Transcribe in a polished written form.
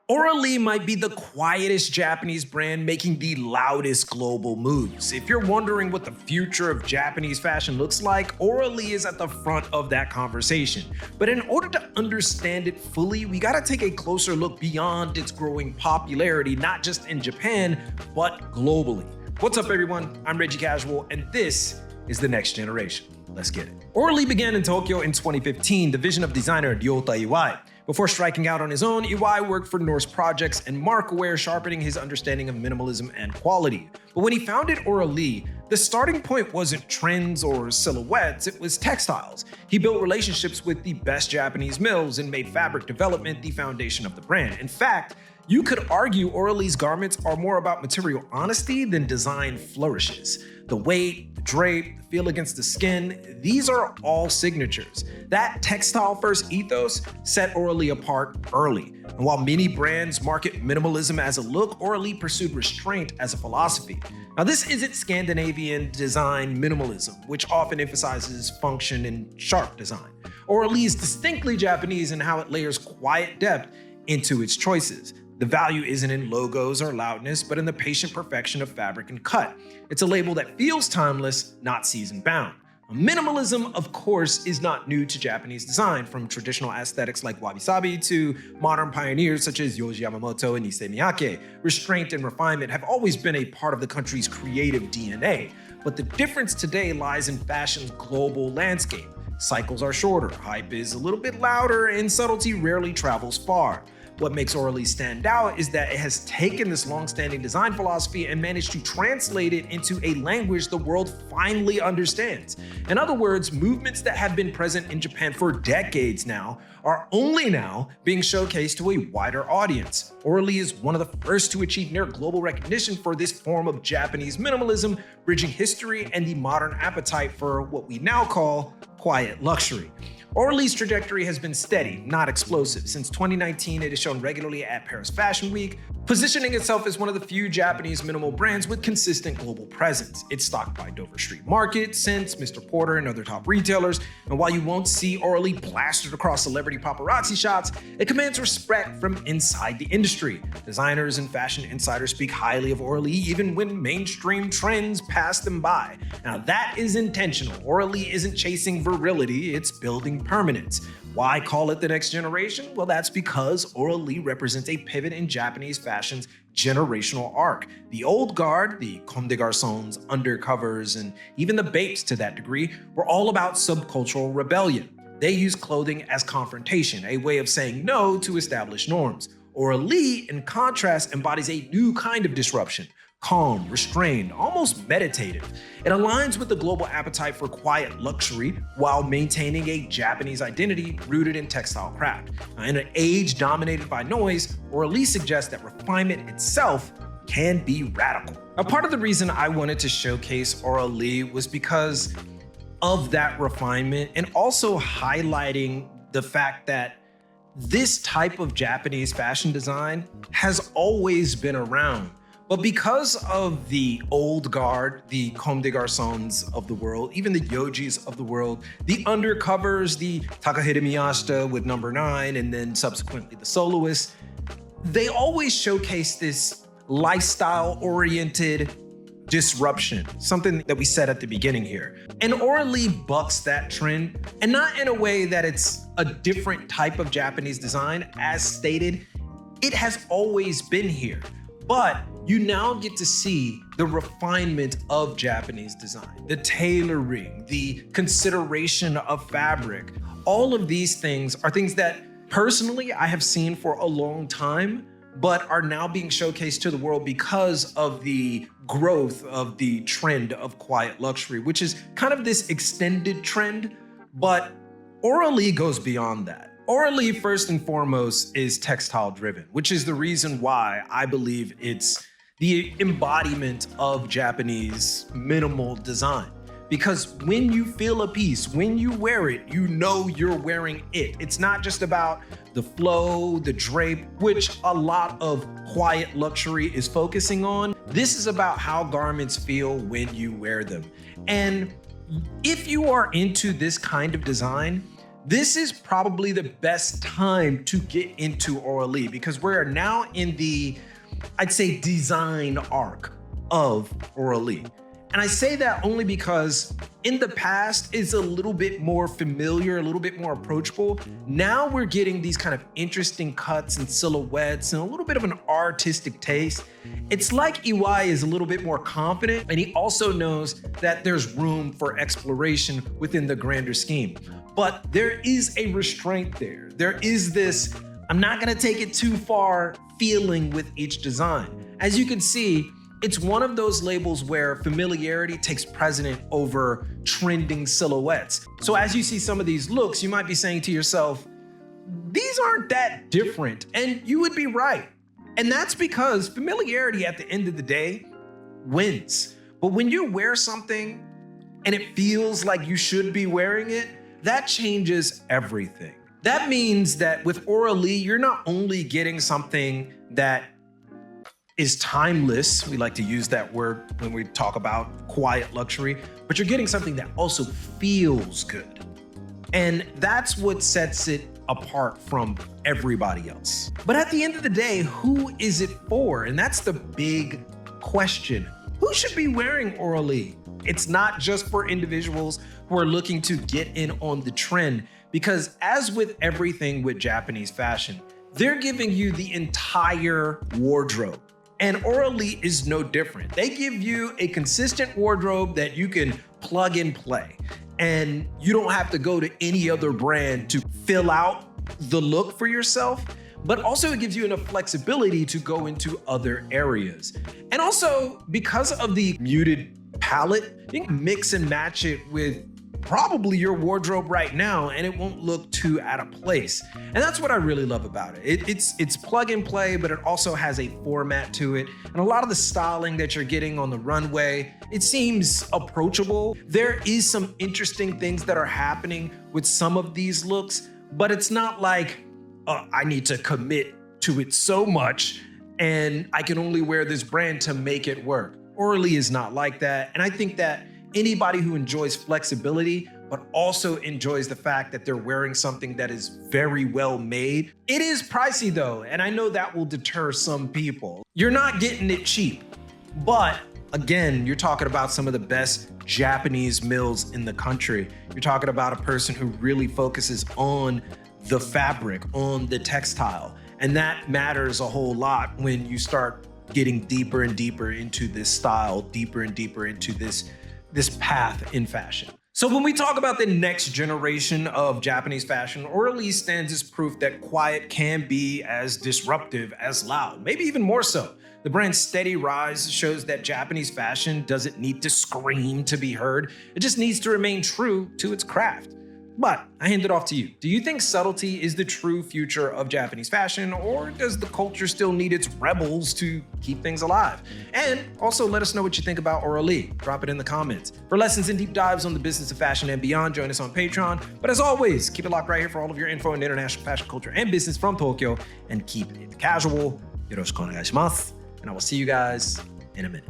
Auralee might be the quietest Japanese brand making the loudest global moves. If you're wondering what the future of Japanese fashion looks like, Auralee is at the front of that conversation. But in order to understand it fully, we gotta take a closer look beyond its growing popularity, not just in Japan, but globally. What's up everyone? I'm THECASUAL, and this is The Next Generation. Let's get it. Auralee began in Tokyo in 2015, the vision of designer Ryota Iwai. Before striking out on his own, Iwai worked for Norse Projects and Markwear, sharpening his understanding of minimalism and quality. But when he founded Auralee, the starting point wasn't trends or silhouettes, it was textiles. He built relationships with the best Japanese mills and made fabric development the foundation of the brand. In fact, you could argue Auralee's garments are more about material honesty than design flourishes. The weight, the drape, the feel against the skin, these are all signatures. That textile-first ethos set Auralee apart early. And while many brands market minimalism as a look, Auralee pursued restraint as a philosophy. Now this isn't Scandinavian design minimalism, which often emphasizes function and sharp design. Auralee is distinctly Japanese in how it layers quiet depth into its choices. The value isn't in logos or loudness, but in the patient perfection of fabric and cut. It's a label that feels timeless, not season-bound. Minimalism, of course, is not new to Japanese design, from traditional aesthetics like wabi-sabi to modern pioneers such as Yohji Yamamoto and Issey Miyake. Restraint and refinement have always been a part of the country's creative DNA, but the difference today lies in fashion's global landscape. Cycles are shorter, hype is a little bit louder, and subtlety rarely travels far. What makes Auralee stand out is that it has taken this long-standing design philosophy and managed to translate it into a language the world finally understands. In other words, movements that have been present in Japan for decades now are only now being showcased to a wider audience. Auralee is one of the first to achieve near global recognition for this form of Japanese minimalism, bridging history and the modern appetite for what we now call quiet luxury. Auralee's trajectory has been steady, not explosive. Since 2019, it is shown regularly at Paris Fashion Week, positioning itself as one of the few Japanese minimal brands with consistent global presence. It's stocked by Dover Street Market, Sense, Mr. Porter, and other top retailers. And while you won't see Auralee plastered across celebrity paparazzi shots, it commands respect from inside the industry. Designers and fashion insiders speak highly of Auralee even when mainstream trends pass them by. Now that is intentional. Auralee isn't chasing virility, it's building permanence. Why call it the next generation? Well, that's because Auralee represents a pivot in Japanese fashion's generational arc. The old guard, the comme des garçons, undercovers, and even the bapes to that degree, were all about subcultural rebellion. They used clothing as confrontation, a way of saying no to established norms. Auralee, in contrast, embodies a new kind of disruption. Calm, restrained, almost meditative. It aligns with the global appetite for quiet luxury while maintaining a Japanese identity rooted in textile craft. In an age dominated by noise, Auralee suggests that refinement itself can be radical. Now, part of the reason I wanted to showcase Auralee was because of that refinement and also highlighting the fact that this type of Japanese fashion design has always been around. But because of the old guard, the comme des garçons of the world, even the Yojis of the world, the undercovers, the Takahide Miyashita with number 9, and then subsequently the soloists, they always showcase this lifestyle-oriented disruption, something that we said at the beginning here. And Auralee bucks that trend, and not in a way that it's a different type of Japanese design. As stated, it has always been here. But you now get to see the refinement of Japanese design, the tailoring, the consideration of fabric. All of these things are things that personally I have seen for a long time, but are now being showcased to the world because of the growth of the trend of quiet luxury, which is kind of this extended trend, but Auralee goes beyond that. Auralee, first and foremost, is textile driven, which is the reason why I believe it's the embodiment of Japanese minimal design. Because when you feel a piece, when you wear it, you know you're wearing it. It's not just about the flow, the drape, which a lot of quiet luxury is focusing on. This is about how garments feel when you wear them. And if you are into this kind of design, this is probably the best time to get into Auralee because we're now in the, I'd say, design arc of Auralee. And I say that only because in the past, it's a little bit more familiar, a little bit more approachable. Now we're getting these kind of interesting cuts and silhouettes and a little bit of an artistic taste. It's like Iwai is a little bit more confident, and he also knows that there's room for exploration within the grander scheme. But there is a restraint there. There is this, I'm not gonna take it too far feeling with each design. As you can see, it's one of those labels where familiarity takes precedent over trending silhouettes. So as you see some of these looks, you might be saying to yourself, these aren't that different, and you would be right. And that's because familiarity at the end of the day wins. But when you wear something and it feels like you should be wearing it, that changes everything. That means that with Auralee, you're not only getting something that is timeless, we like to use that word when we talk about quiet luxury, but you're getting something that also feels good. And that's what sets it apart from everybody else. But at the end of the day, who is it for? And that's the big question. Who should be wearing Auralee? It's not just for individuals who are looking to get in on the trend, because as with everything with Japanese fashion, they're giving you the entire wardrobe. And Auralee is no different. They give you a consistent wardrobe that you can plug and play. And you don't have to go to any other brand to fill out the look for yourself, but also it gives you enough flexibility to go into other areas. And also, because of the muted palette, you can mix and match it with probably your wardrobe right now, and it won't look too out of place. And that's what I really love about it. It's plug and play, but it also has a format to it. And a lot of the styling that you're getting on the runway, it seems approachable. There is some interesting things that are happening with some of these looks, but it's not like, I need to commit to it so much and I can only wear this brand to make it work. Auralee is not like that. And I think that anybody who enjoys flexibility, but also enjoys the fact that they're wearing something that is very well made. It is pricey though, and I know that will deter some people. You're not getting it cheap, but again, you're talking about some of the best Japanese mills in the country. You're talking about a person who really focuses on the fabric, on the textile, and that matters a whole lot when you start getting deeper and deeper into this style, deeper and deeper into this path in fashion. So when we talk about the next generation of Japanese fashion, Auralee stands as proof that quiet can be as disruptive as loud, maybe even more so. The brand's steady rise shows that Japanese fashion doesn't need to scream to be heard. It just needs to remain true to its craft. But I hand it off to you. Do you think subtlety is the true future of Japanese fashion, or does the culture still need its rebels to keep things alive? And also let us know what you think about Auralee. Drop it in the comments. For lessons and deep dives on the business of fashion and beyond, join us on Patreon. But as always, keep it locked right here for all of your info on international fashion culture and business from Tokyo, and keep it casual. Yoroshiku onegai shimasu. And I will see you guys in a minute.